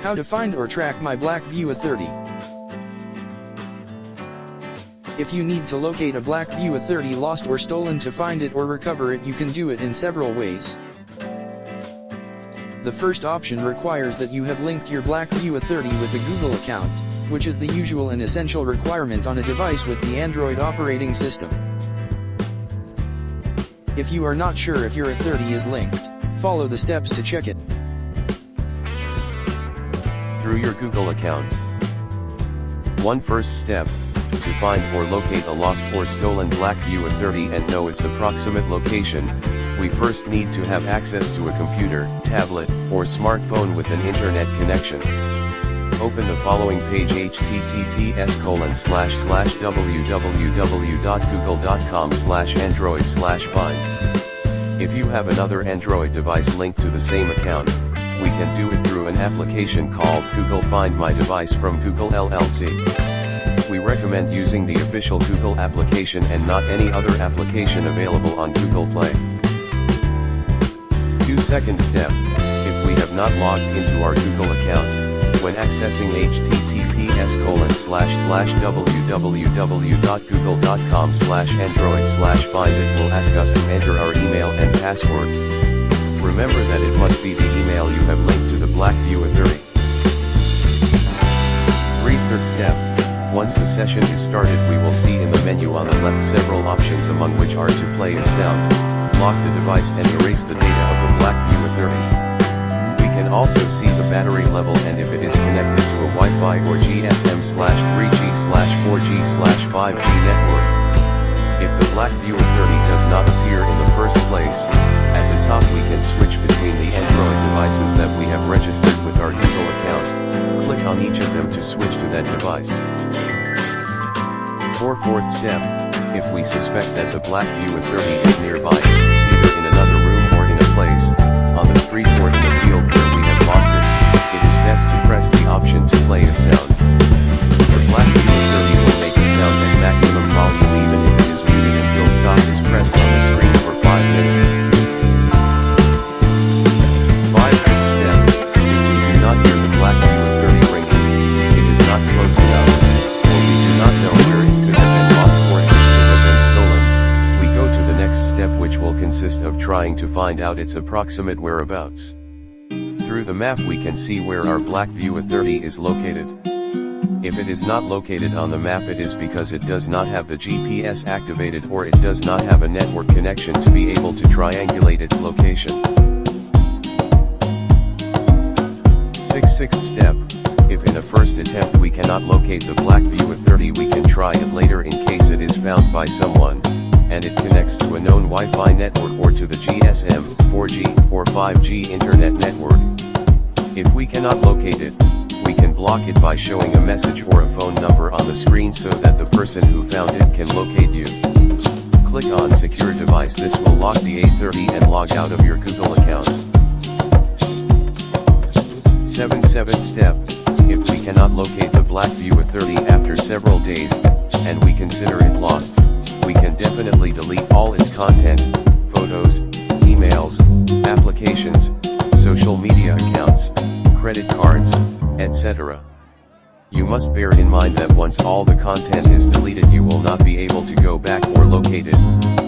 How to find or track my Blackview A30. If you need to locate a Blackview A30 lost or stolen, to find it or recover it, you can do it in several ways. The first option requires that you have linked your Blackview A30 with a Google account, which is the usual and essential requirement on a device with the Android operating system. If you are not sure if your A30 is linked, follow the steps to check it. Through your Google account. First step, to find or locate a lost or stolen Blackview A30 and know its approximate location, we first need to have access to a computer, tablet, or smartphone with an internet connection. Open the following page: https://www.google.com/android/find. If you have another Android device linked to the same account, we can do it through an application called Google Find My Device from Google LLC. We recommend using the official Google application and not any other application available on Google Play. Second step, if we have not logged into our Google account, when accessing https://www.google.com/android/find, it will ask us to enter our email and password. Remember that it must be the email you have linked to the Blackview A30. Third step, once the session is started, we will see in the menu on the left several options, among which are to play a sound, lock the device and erase the data of the Blackview A30. We can also see the battery level and if it is connected to a Wi-Fi or GSM/3G/4G/5G network. If the Blackview A30 does not appear in the first place, at the top we can switch between the Android devices that we have registered with our Google account. Click on each of them to switch to that device. Fourth step, if we suspect that the Blackview A30 is nearby, either in another room or in a place, on the street or in the field where we have lost it, it is best to press the option to play a sound. The Blackview A30 will make a sound at maximum volume even if it is muted until stop is pressed on the screen for 5 minutes. Fifth step, if we do not hear the Blackview A30 ringing, it is not close enough, or we do not know where it could have been lost or it could have been stolen, we go to the next step, which will consist of trying to find out its approximate whereabouts. Through the map we can see where our Blackview A30 is located. If it is not located on the map, it is because it does not have the GPS activated or it does not have a network connection to be able to triangulate its location. Sixth step, if in a first attempt we cannot locate the Blackview A30, we can try it later in case it is found by someone, and it connects to a known Wi-Fi network or to the GSM, 4G, or 5G internet network. If we cannot locate it, we can block it by showing a message or a phone number on the screen so that the person who found it can locate you. Click on Secure Device. This will lock the A30 and log out of your Google account. Seventh step, if we cannot locate the Blackview A30 after several days, and we consider it lost, we can definitely delete all its content, photos, emails, applications, social media accounts, credit cards, etc. You must bear in mind that once all the content is deleted, you will not be able to go back or locate it.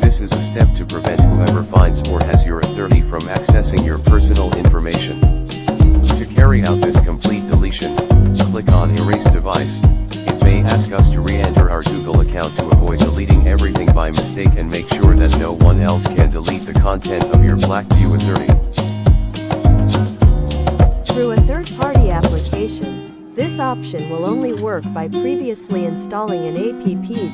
This is a step to prevent whoever finds or has your A30 from accessing your personal information. To carry out this complete deletion, click on Erase Device. It may ask us to re-enter our Google account to avoid deleting everything by mistake and make sure that no one else can delete the content of your Blackview A30. Through a third-party application, this option will only work by previously installing an app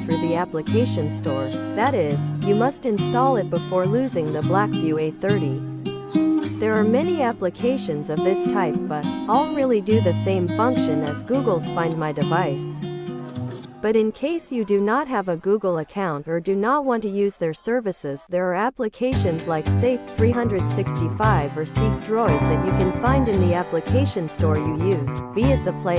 through the application store. That is, you must install it before losing the Blackview A30. There are many applications of this type, but all really do the same function as Google's Find My Device. But in case you do not have a Google account or do not want to use their services, there are applications like Safe 365 or Seek Droid that you can find in the application store you use, be it the Play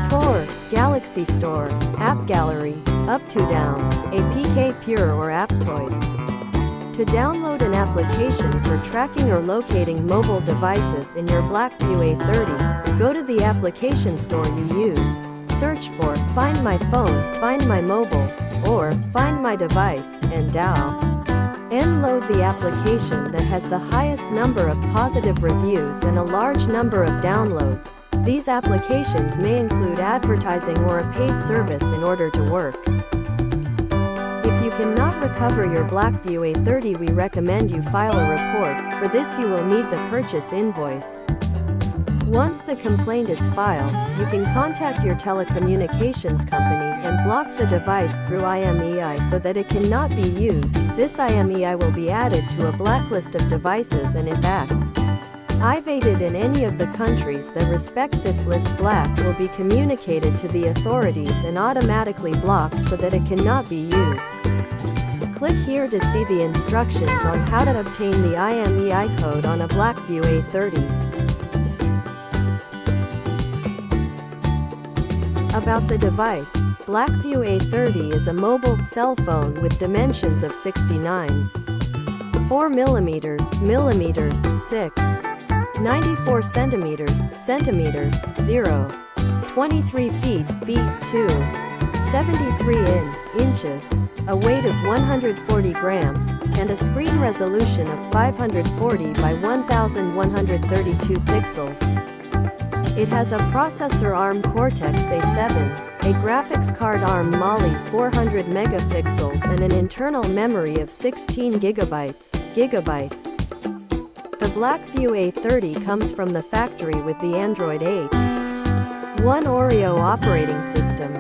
Store, Galaxy Store, App Gallery, Up to Down, APK Pure or Aptoid. To download an application for tracking or locating mobile devices in your Blackview A30, go to the application store you use, search for Find My Phone, Find My Mobile, or Find My Device, and load the application that has the highest number of positive reviews and a large number of downloads. These applications may include advertising or a paid service in order to work. If you cannot recover your Blackview A30, we recommend you file a report. For this you will need the purchase invoice. Once the complaint is filed, you can contact your telecommunications company and block the device through IMEI so that it cannot be used. This IMEI will be added to a blacklist of devices and if activated in any of the countries that respect this list, Black will be communicated to the authorities and automatically blocked so that it cannot be used. Click here to see the instructions on how to obtain the IMEI code on a Blackview A30. About the device, Blackview A30 is a mobile cell phone with dimensions of 69. 4 millimeters, 6. 94 centimeters, 0. 23 feet, 2. 73 inches, a weight of 140 grams, and a screen resolution of 540 by 1132 pixels. It has a processor ARM Cortex-A7, a graphics card ARM Mali 400 megapixels and an internal memory of 16 gigabytes. The Blackview A30 comes from the factory with the Android 8.1 Oreo operating system.